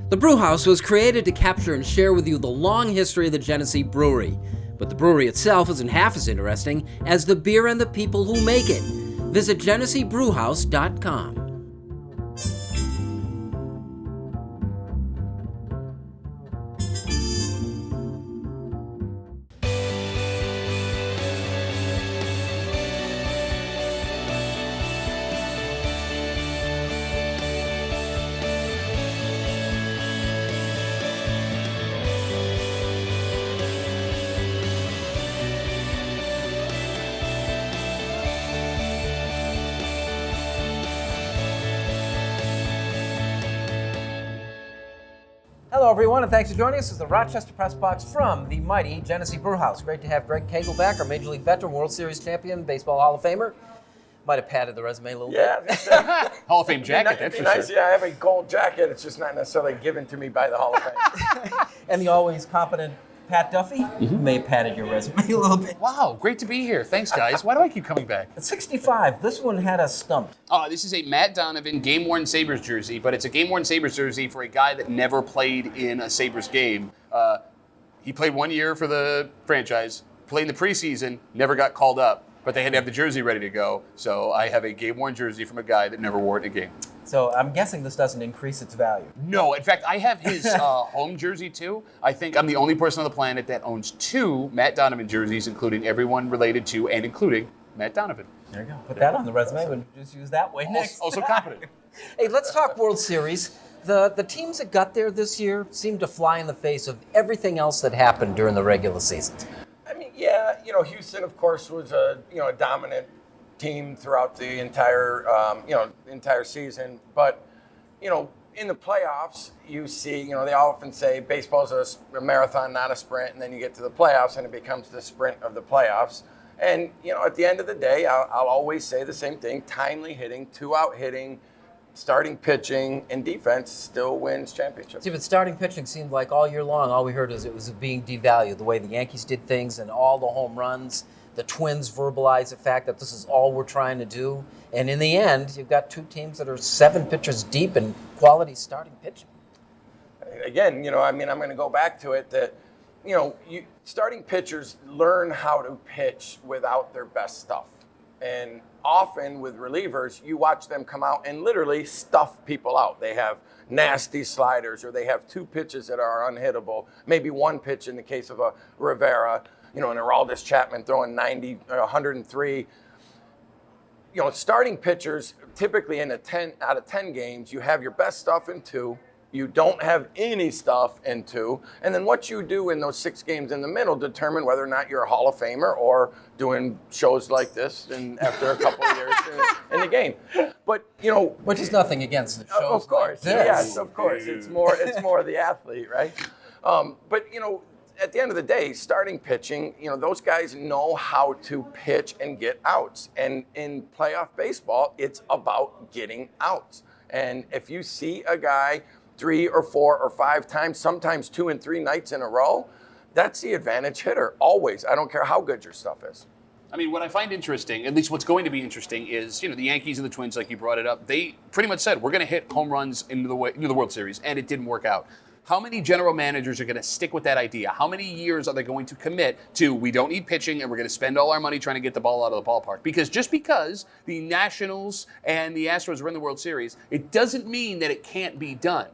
The Brew House was created to capture and share with you the long history of the Genesee Brewery, but the brewery itself isn't half as interesting as the beer and the people who make it. Visit GeneseeBrewHouse.com. Hello, everyone, and thanks for joining us. This is the Rochester Press Box from the mighty Genesee Brew House. Great to have Greg Keagle back, our Major League veteran, World Series champion, Baseball Hall of Famer. Might have padded the resume a little bit. Hall of Fame jacket, that's for nice. sure. Yeah, I have a gold jacket. It's just not necessarily given to me by the Hall of Fame. And the always competent Pat Duffy, who may have padded your resume a little bit. Wow, great to be here. Thanks, guys. Why do I keep coming back? At 65, this one had us stumped. This is a Matt Donovan game-worn Sabres jersey, but it's a game-worn Sabres jersey for a guy that never played in a Sabres game. He played 1 year for the franchise, played in the preseason, never got called up, but they had to have the jersey ready to go. So I have a game-worn jersey from a guy that never wore it in a game. So I'm guessing this doesn't increase its value. No, in fact, I have his home jersey too. I think I'm the only person on the planet that owns 2 Matt Donovan jerseys, including everyone related to and including Matt Donovan. There you go. Put that on the resume. We'll just use that way next. Also competent. Hey, let's talk World Series. The teams that got there this year seemed to fly in the face of everything else that happened during the regular season. I mean, yeah, Houston, of course, was a dominant team throughout the entire season. But, in the playoffs, you see, they often say baseball's a marathon, not a sprint. And then you get to the playoffs and it becomes the sprint of the playoffs. And, at the end of the day, I'll always say the same thing. Timely hitting, 2-out hitting, starting pitching, and defense still wins championships. See, but starting pitching seemed like all year long, all we heard is it was being devalued, the way the Yankees did things and all the home runs. The Twins verbalized the fact that this is all we're trying to do. And in the end, you've got 2 teams that are 7 pitchers deep in quality starting pitching. Again, I'm going to go back to it that, starting pitchers learn how to pitch without their best stuff. And often with relievers, you watch them come out and literally stuff people out. They have nasty sliders, or they have 2 pitches that are unhittable, maybe 1 pitch in the case of a Rivera, and Aroldis Chapman throwing 90, 103. Starting pitchers, typically in 10 out of 10 games, you have your best stuff in 2. You don't have any stuff in 2. And then what you do in those 6 games in the middle determine whether or not you're a Hall of Famer or doing shows like this and after a couple of years in the game. But, Which is nothing against the shows. Of course. Like this. Yes, of course. It's more the athlete, right? But, at the end of the day, starting pitching, those guys know how to pitch and get outs. And in playoff baseball, it's about getting outs. And if you see a guy 3 or 4 or 5 times, sometimes 2 and 3 nights in a row, that's the advantage hitter, always. I don't care how good your stuff is. I mean, what I find interesting, at least what's going to be interesting, is the Yankees and the Twins, like you brought it up. They pretty much said we're going to hit home runs into the World Series, and it didn't work out. How many general managers are going to stick with that idea? How many years are they going to commit to we don't need pitching and we're going to spend all our money trying to get the ball out of the ballpark? Because just because the Nationals and the Astros are in the World Series, it doesn't mean that it can't be done.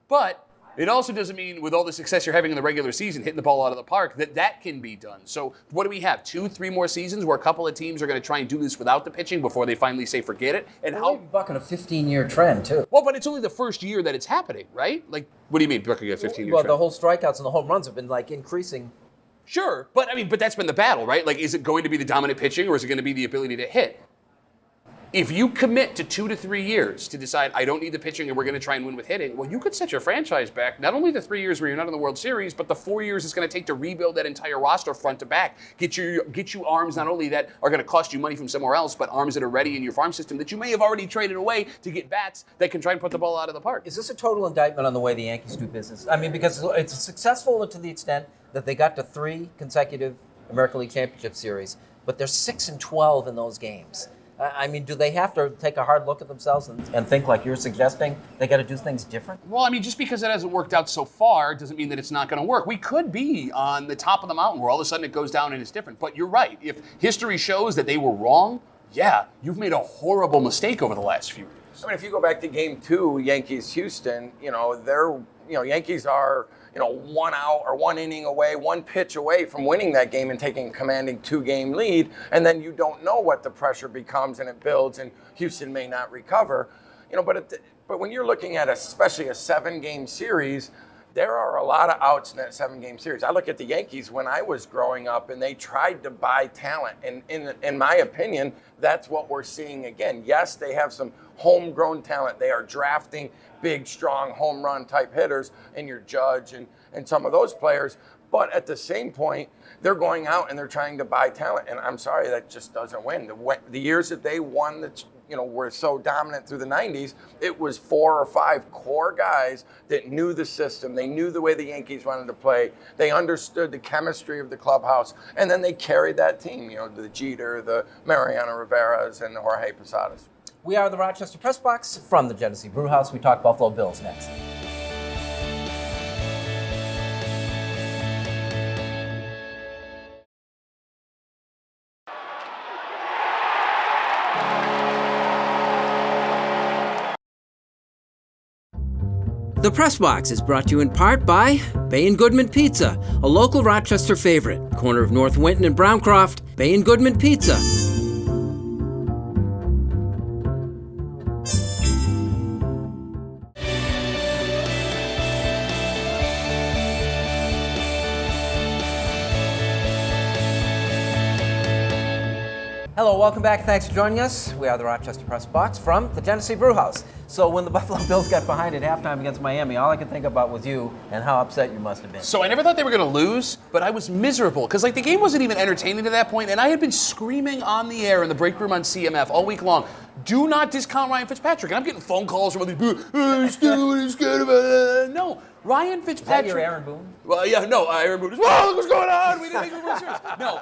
But it also doesn't mean with all the success you're having in the regular season, hitting the ball out of the park, that can be done. So what do we have? 2-3 more seasons where a couple of teams are going to try and do this without the pitching before they finally say forget it? And We're bucking a 15-year trend, too. Well, but it's only the first year that it's happening, right? Like, what do you mean bucking a 15-year Well, trend? the whole strikeouts and the home runs have been, increasing. Sure, but that's been the battle, right? Like, is it going to be the dominant pitching or is it going to be the ability to hit? If you commit to 2 to 3 years to decide, I don't need the pitching and we're going to try and win with hitting, well, you could set your franchise back not only the 3 years where you're not in the World Series, but the 4 years it's going to take to rebuild that entire roster front to back. Get you arms not only that are going to cost you money from somewhere else, but arms that are ready in your farm system that you may have already traded away to get bats that can try and put the ball out of the park. Is this a total indictment on the way the Yankees do business? I mean, because it's successful to the extent that they got to 3 consecutive American League Championship Series, but they're 6-12 in those games. I mean, do they have to take a hard look at themselves and think like you're suggesting? They got to do things different? Well, I mean, just because it hasn't worked out so far doesn't mean that it's not going to work. We could be on the top of the mountain where all of a sudden it goes down and it's different. But you're right. If history shows that they were wrong, yeah, you've made a horrible mistake over the last few years. I mean, if you go back to Game 2, Yankees-Houston, Yankees are, 1 out or 1 inning away, 1 pitch away from winning that game and taking a commanding 2-game lead, and then you don't know what the pressure becomes and it builds, and Houston may not recover. But when you're looking at especially a 7-game series, there are a lot of outs in that 7-game series. I look at the Yankees when I was growing up, and they tried to buy talent. And in my opinion, that's what we're seeing again. Yes, they have some homegrown talent. They are drafting big, strong home run type hitters in your Judge and some of those players. But at the same point, they're going out and they're trying to buy talent. And I'm sorry, that just doesn't win. The years that they won, were so dominant through the 90s, it was 4 or 5 core guys that knew the system. They knew the way the Yankees wanted to play. They understood the chemistry of the clubhouse. And then they carried that team, the Jeter, the Mariano Rivera's, and the Jorge Posadas. We are the Rochester Press Box from the Genesee Brew House. We talk Buffalo Bills next. The Press Box is brought to you in part by Bay & Goodman Pizza, a local Rochester favorite. Corner of North Winton and Browncroft, Bay & Goodman Pizza. Hello, welcome back. Thanks for joining us. We are the Rochester Press Box from the Genesee Brew House. So when the Buffalo Bills got behind at halftime against Miami, all I could think about was you and how upset you must have been. So I never thought they were going to lose, but I was miserable because the game wasn't even entertaining to that point, and I had been screaming on the air in the break room on CMF all week long, do not discount Ryan Fitzpatrick. And I'm getting phone calls from other people, no, Ryan Fitzpatrick. Is that your Aaron Boone? Well, yeah, no, Aaron Boone is, whoa, look what's going on. We didn't make the World Series. No,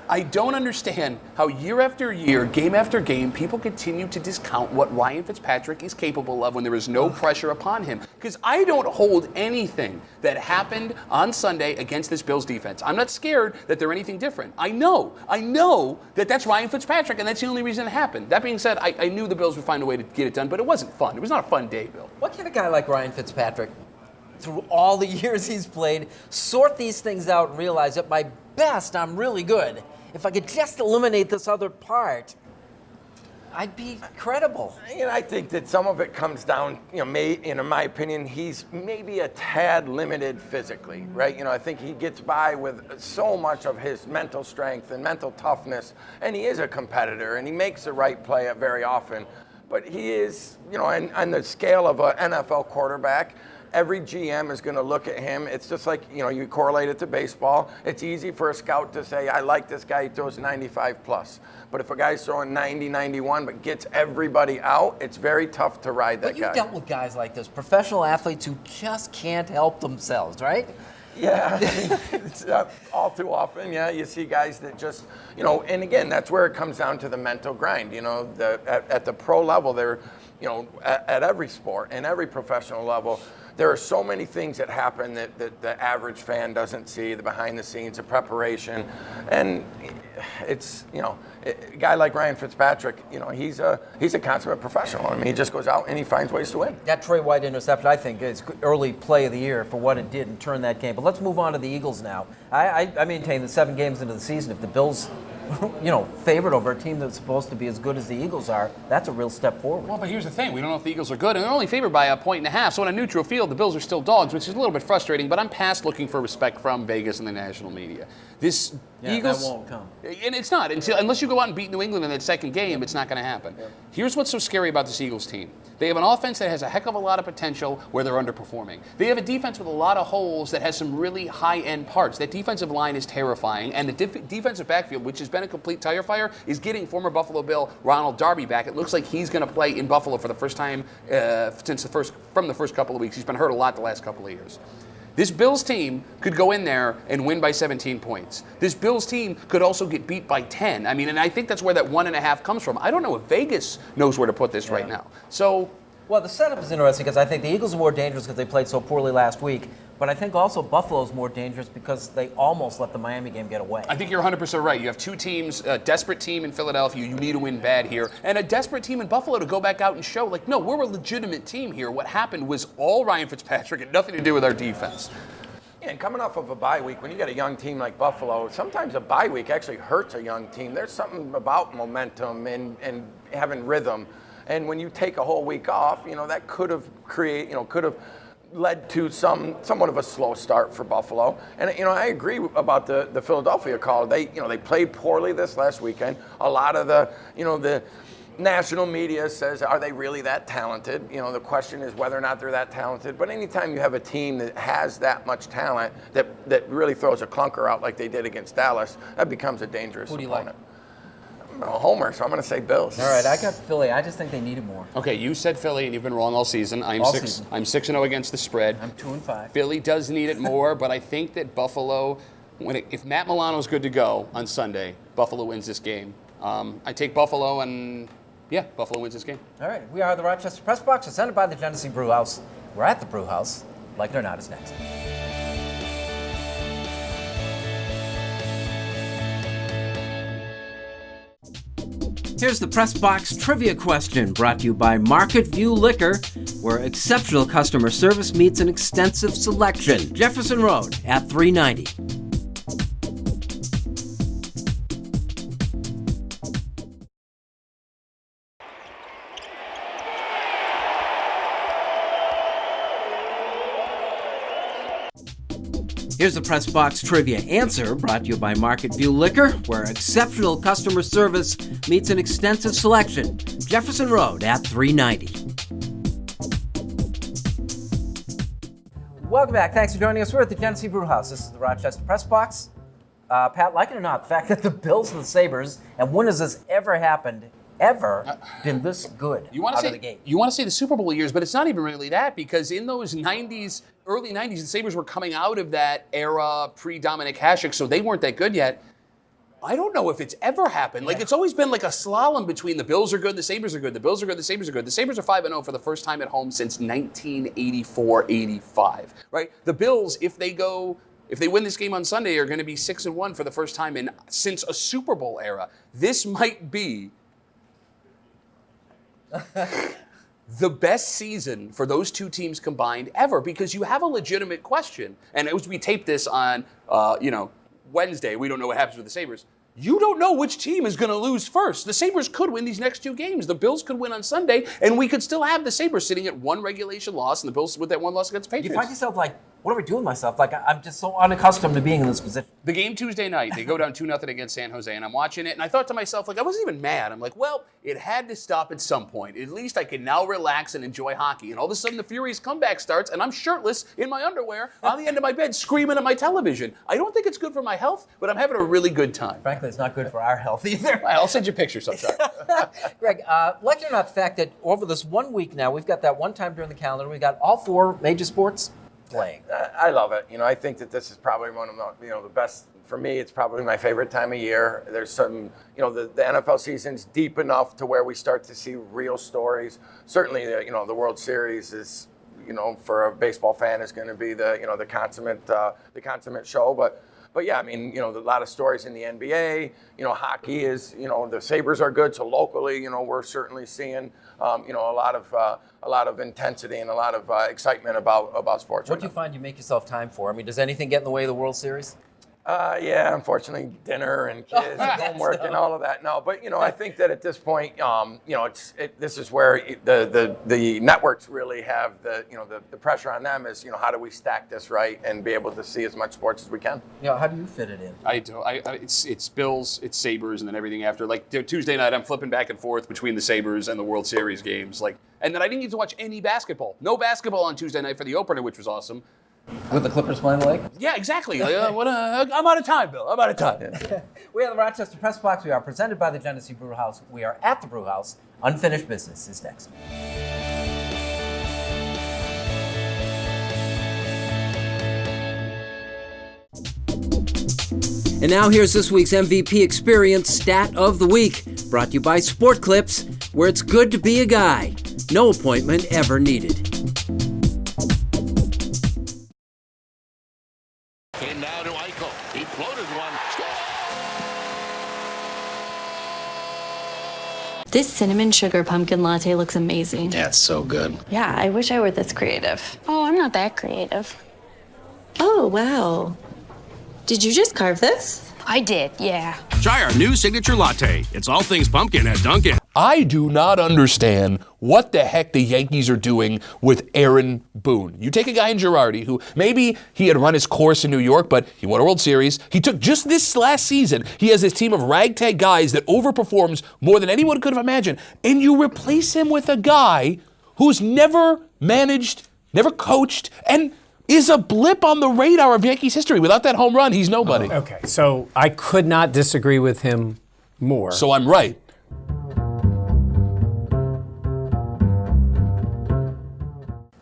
I don't understand how year after year, game after game, people continue to discount what Ryan Fitzpatrick is capable of when there is no pressure upon him. Because I don't hold anything that happened on Sunday against this Bills defense. I'm not scared that they're anything different. I know that that's Ryan Fitzpatrick, and that's the only reason it happened. That being said, I knew the Bills would find a way to get it done, but it wasn't fun. It was not a fun day, Bill. What can a guy like Ryan Fitzpatrick, through all the years he's played, sort these things out and realize at my best, I'm really good. If I could just eliminate this other part, I'd be credible. I think that some of it comes down, in my opinion, he's maybe a tad limited physically, right? I think he gets by with so much of his mental strength and mental toughness, and he is a competitor, and he makes the right play very often. But he is, on the scale of an NFL quarterback, every GM is going to look at him. It's just like, you correlate it to baseball. It's easy for a scout to say, I like this guy, he throws 95 plus. But if a guy's throwing 90, 91, but gets everybody out, it's very tough to ride that guy. But you've dealt with guys like this, professional athletes who just can't help themselves, right? Yeah, it's, all too often, you see guys that just, and again, that's where it comes down to the mental grind. At the pro level, they're, at every sport and every professional level, there are so many things that happen that the average fan doesn't see, the behind the scenes, the preparation. And it's, a guy like Ryan Fitzpatrick, he's a consummate professional. I mean, he just goes out and he finds ways to win. That Trey White interception, I think, is early play of the year for what it did and turned that game. But let's move on to the Eagles now. I maintain that 7 games into the season, if the Bills favored over a team that's supposed to be as good as the Eagles are, that's a real step forward. Well, but here's the thing. We don't know if the Eagles are good, and they're only favored by 1.5. So on a neutral field, the Bills are still dogs, which is a little bit frustrating, but I'm past looking for respect from Vegas and the national media. This Eagles, that won't come. And it's not. Unless you go out and beat New England in that second game, it's not going to happen. Yeah. Here's what's so scary about this Eagles team. They have an offense that has a heck of a lot of potential where they're underperforming. They have a defense with a lot of holes that has some really high-end parts. That defensive line is terrifying, and the defensive backfield, which has been a complete tire fire, is getting former Buffalo Bill Ronald Darby back. It looks like he's going to play in Buffalo for the first time from the first couple of weeks. He's been hurt a lot the last couple of years. This Bills team could go in there and win by 17 points. This Bills team could also get beat by 10. I mean, and I think that's where that 1.5 comes from. I don't know if Vegas knows where to put this right now. So, well, the setup is interesting because I think the Eagles are more dangerous because they played so poorly last week. But I think also Buffalo's more dangerous because they almost let the Miami game get away. I think you're 100% right. You have two teams, a desperate team in Philadelphia. You need to win bad here. And a desperate team in Buffalo to go back out and show, like, no, we're a legitimate team here. What happened was all Ryan Fitzpatrick and nothing to do with our defense. Yeah, and coming off of a bye week, when you got a young team like Buffalo, sometimes a bye week actually hurts a young team. There's something about momentum and having rhythm. And when you take a whole week off, that could have led to somewhat of a slow start for Buffalo. And I agree about the Philadelphia call. They played poorly this last weekend. A lot of the national media says, are they really that talented? The question is whether or not they're that talented. But anytime you have a team that has that much talent that really throws a clunker out like they did against Dallas, that becomes a dangerous opponent. Who do you like? I'm a homer, so I'm going to say Bills. All right, I got Philly. I just think they needed more. Okay, you said Philly, and you've been wrong all season. I'm 6-0 against the spread. I'm 2-5. Philly does need it more, but I think that Buffalo, if Matt Milano's good to go on Sunday, Buffalo wins this game. I take Buffalo, and yeah, Buffalo wins this game. All right, we are the Rochester Press Box, presented by the Genesee Brew House. We're at the Brew House. Like It or Not is next. Here's the Press Box trivia question, brought to you by Market View Liquor, where exceptional customer service meets an extensive selection. Jefferson Road at 390. Here's the Press Box trivia answer, brought to you by Market View Liquor, where exceptional customer service meets an extensive selection. Jefferson Road at 390. Welcome back. Thanks for joining us. We're at the Genesee Brew House. This is the Rochester Press Box. Pat, like it or not, the fact that the Bills and the Sabres, and when has this ever happened, been this good out of the gate? You want to say the Super Bowl years, but it's not even really that, because in those 90s, early 90s, the Sabres were coming out of that era pre-Dominic Hasek, so they weren't that good yet. I don't know if it's ever happened. Like, it's always been like a slalom between the Bills are good, the Sabres are good, the Bills are good, the Sabres are good. The Sabres are 5-0 for the first time at home since 1984-85, right? The Bills, if they win this game on Sunday, are going to be 6-1 for the first time since a Super Bowl era. This might be the best season for those two teams combined ever, because you have a legitimate question. And we taped this on, Wednesday. We don't know what happens with the Sabres. You don't know which team is going to lose first. The Sabres could win these next two games. The Bills could win on Sunday, and we could still have the Sabres sitting at one regulation loss and the Bills with that one loss against the Patriots. You find yourself like, what are we doing with myself? Like, I'm just so unaccustomed to being in this position. The game Tuesday night, they go down 2-0 against San Jose, and I'm watching it, and I thought to myself, like, I wasn't even mad. I'm like, well, it had to stop at some point. At least I can now relax and enjoy hockey. And all of a sudden, the Furies comeback starts, and I'm shirtless in my underwear on the end of my bed, screaming at my television. I don't think it's good for my health, but I'm having a really good time. Frankly, it's not good for our health either. I'll send you pictures sometime. Greg, like it or not, the fact that over this 1 week now, we've got that one time during the calendar, we got all four major sports playing. I love it. I think that this is probably one of the best. For me, it's probably my favorite time of year. There's some, the NFL season's deep enough to where we start to see real stories. Certainly, the World Series is, for a baseball fan, is going to be the consummate show. But yeah, I mean, a lot of stories in the NBA. Hockey is, the Sabres are good. So locally, we're certainly seeing, a lot of intensity and a lot of excitement about sports. What do you find you make yourself time for? I mean, does anything get in the way of the World Series? Yeah, unfortunately, dinner and kids and homework and all of that. No, but I think that at this point, this is where the networks really have the pressure on them is how do we stack this right and be able to see as much sports as we can. How do you fit it in? I do. It's Bills, it's Sabres, and then everything after. Like Tuesday night, I'm flipping back and forth between the Sabres and the World Series games. And then I didn't get to watch any basketball. No basketball on Tuesday night for the opener, which was awesome. With the Clippers playing the Lakers? Yeah, exactly. I'm out of time, Bill. I'm out of time. We are the Rochester Press Box. We are presented by the Genesee Brew House. We are at the Brew House. Unfinished Business is next. And now here's this week's MVP Experience Stat of the Week, brought to you by Sport Clips, where it's good to be a guy. No appointment ever needed. And now to Eichel. He floated one. This cinnamon sugar pumpkin latte looks amazing. Yeah, it's so good. Yeah, I wish I were this creative. Oh, I'm not that creative. Oh, wow. Did you just carve this? I did, yeah. Try our new signature latte. It's all things pumpkin at Dunkin'. I do not understand what the heck the Yankees are doing with Aaron Boone. You take a guy in Girardi who maybe he had run his course in New York, but he won a World Series. He took just this last season. He has this team of ragtag guys that overperforms more than anyone could have imagined. And you replace him with a guy who's never managed, never coached, and is a blip on the radar of Yankees history. Without that home run, he's nobody. Okay, so I could not disagree with him more. So I'm right.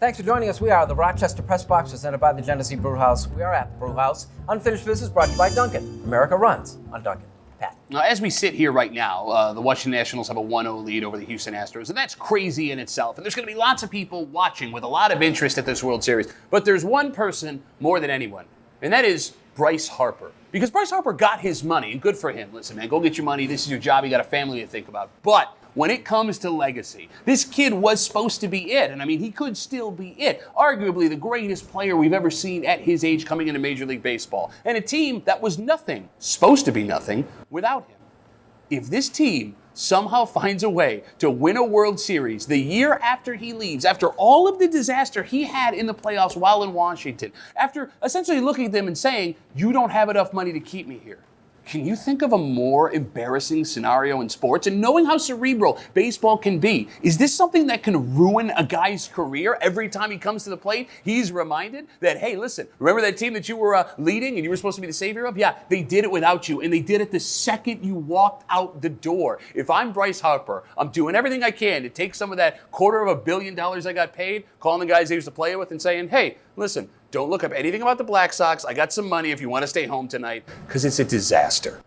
Thanks for joining us. We are the Rochester Press Box, presented by the Genesee Brew House. We are at the Brew House. Unfinished Business brought to you by Dunkin'. America runs on Dunkin'. Pat. Now, as we sit here right now, the Washington Nationals have a 1-0 lead over the Houston Astros, and that's crazy in itself. And there's going to be lots of people watching with a lot of interest at this World Series. But there's one person more than anyone, and that is Bryce Harper. Because Bryce Harper got his money, and good for him. Listen, man, go get your money. This is your job. You got a family to think about. But when it comes to legacy, this kid was supposed to be it. And I mean, he could still be it. Arguably the greatest player we've ever seen at his age coming into Major League Baseball. And a team that was nothing, supposed to be nothing, without him. If this team somehow finds a way to win a World Series the year after he leaves, after all of the disaster he had in the playoffs while in Washington, after essentially looking at them and saying, you don't have enough money to keep me here, can you think of a more embarrassing scenario in sports? And knowing how cerebral baseball can be, is this something that can ruin a guy's career every time he comes to the plate? He's reminded that, hey, listen, remember that team that you were leading and you were supposed to be the savior of? Yeah, they did it without you, and they did it the second you walked out the door. If I'm Bryce Harper, I'm doing everything I can to take some of that $250 million I got paid, calling the guys I used to play with and saying, hey, listen, don't look up anything about the Black Sox. I got some money if you want to stay home tonight, because it's a disaster.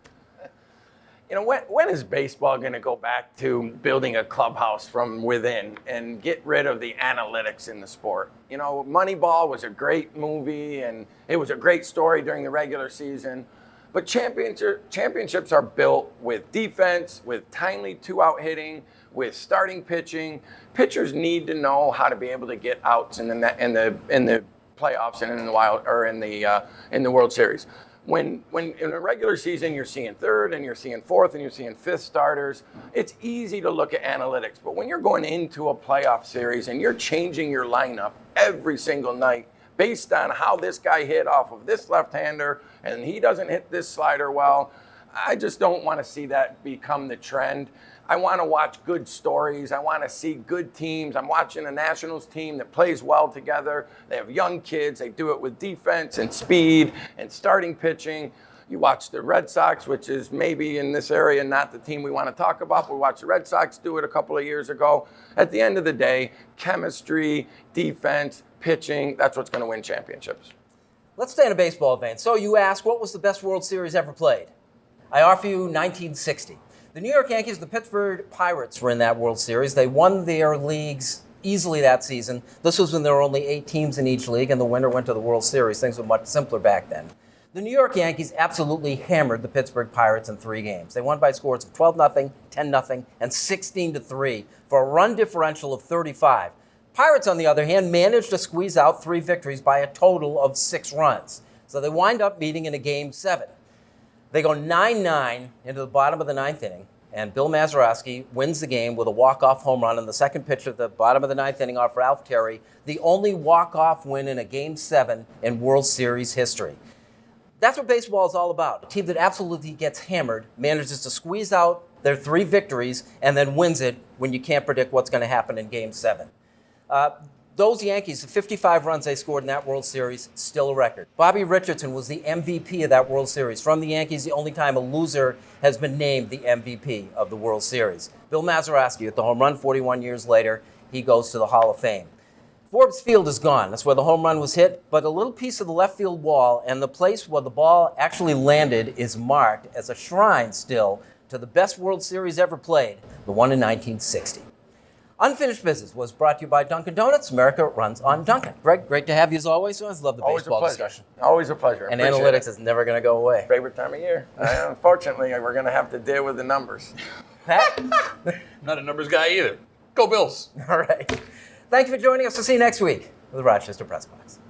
You know, when is baseball going to go back to building a clubhouse from within and get rid of the analytics in the sport? You know, Moneyball was a great movie and it was a great story during the regular season, but championships are built with defense, with timely two-out hitting, with starting pitching. Pitchers need to know how to be able to get outs in the playoffs and in the World Series. When in a regular season you're seeing third and you're seeing fourth and you're seeing fifth starters, it's easy to look at analytics. But when you're going into a playoff series and you're changing your lineup every single night based on how this guy hit off of this left-hander and he doesn't hit this slider well, I just don't want to see that become the trend. I want to watch good stories. I want to see good teams. I'm watching a Nationals team that plays well together. They have young kids. They do it with defense and speed and starting pitching. You watch the Red Sox, which is maybe in this area not the team we want to talk about, but we watched the Red Sox do it a couple of years ago. At the end of the day, chemistry, defense, pitching, that's what's going to win championships. Let's stay in a baseball vein. So you ask, what was the best World Series ever played? I offer you 1960. The New York Yankees, the Pittsburgh Pirates were in that World Series. They won their leagues easily that season. This was when there were only 8 teams in each league, and the winner went to the World Series. Things were much simpler back then. The New York Yankees absolutely hammered the Pittsburgh Pirates in 3 games. They won by scores of 12-0, 10-0, and 16-3 for a run differential of 35. Pirates, on the other hand, managed to squeeze out 3 victories by a total of 6 runs. So they wind up meeting in a Game 7. They go 9-9 into the bottom of the 9th inning, and Bill Mazeroski wins the game with a walk-off home run in the second pitch of the bottom of the 9th inning off Ralph Terry, the only walk-off win in a Game 7 in World Series history. That's what baseball is all about. A team that absolutely gets hammered manages to squeeze out their 3 victories and then wins it when you can't predict what's going to happen in Game 7. Those Yankees, the 55 runs they scored in that World Series, still a record. Bobby Richardson was the MVP of that World Series. From the Yankees, the only time a loser has been named the MVP of the World Series. Bill Mazeroski with the home run 41 years later, he goes to the Hall of Fame. Forbes Field is gone. That's where the home run was hit, but a little piece of the left field wall and the place where the ball actually landed is marked as a shrine still to the best World Series ever played, the one in 1960. Unfinished Business was brought to you by Dunkin' Donuts. America runs on Dunkin'. Greg, great to have you as always. I always love the baseball discussion. Always a pleasure. And Appreciate analytics it. is never going to go away. Favorite time of year. Unfortunately, we're going to have to deal with the numbers. Pat? Not a numbers guy either. Go Bills. All right. Thank you for joining us. We'll see you next week with the Rochester Press Box.